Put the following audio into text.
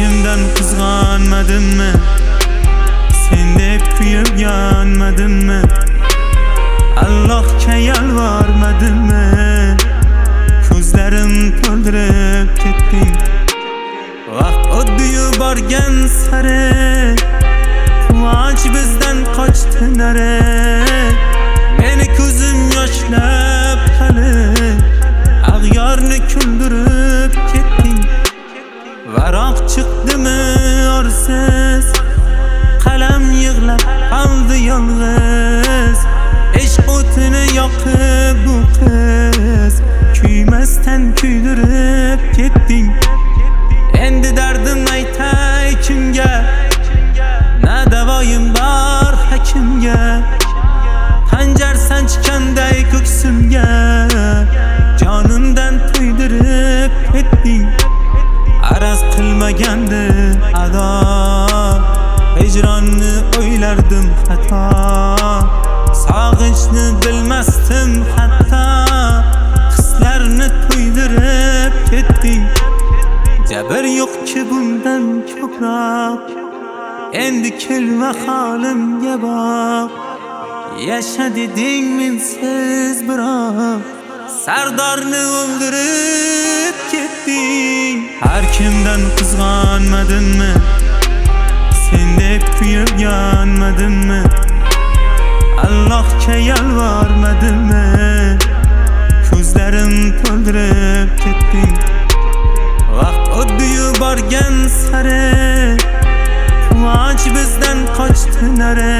kimden kızganmadın mı? Sen de kuyup yanmadın mı? Allah'a yalvarmadın mı? Gözlerim toldurıp kettin. Vaqt o'tdi-yu borgan sari, quvonch bizdan qochdi nari. Meni ko'zim yoshlab hali ag'yorni kuldirib ketding. Varoq chiqdimi orsiz, qalam yig'lab qoldi yolg'iz. Ishq o'tini yoqib bu qiz, kuymasdan kuydirib ketding. Endi dardim aytay kimga, na davoyim bor hakimga. Hanjar sanchganday ko'ksimga, jonimdan to'ydirib ketding. Araz qilmagandi ado, hijronni o'ylardim xato. Sog'inchni bilmasdim hatto, hislarni to'ydirib ketding. Jabr yo'q ki bundan ko'proq, endi kelma holimga boq. Yasha deding mensiz biroq, sardorni o'ldirib ketding. Har kimdan qizg'anmadinmi? Sen deb kuyib yonmadinmi? Allohga yalvormadinmi? Ko'zlarim to'ldirib ketding. Vaqt o'tdi-yu borgan sari, quvonch bizdan qochdi nari.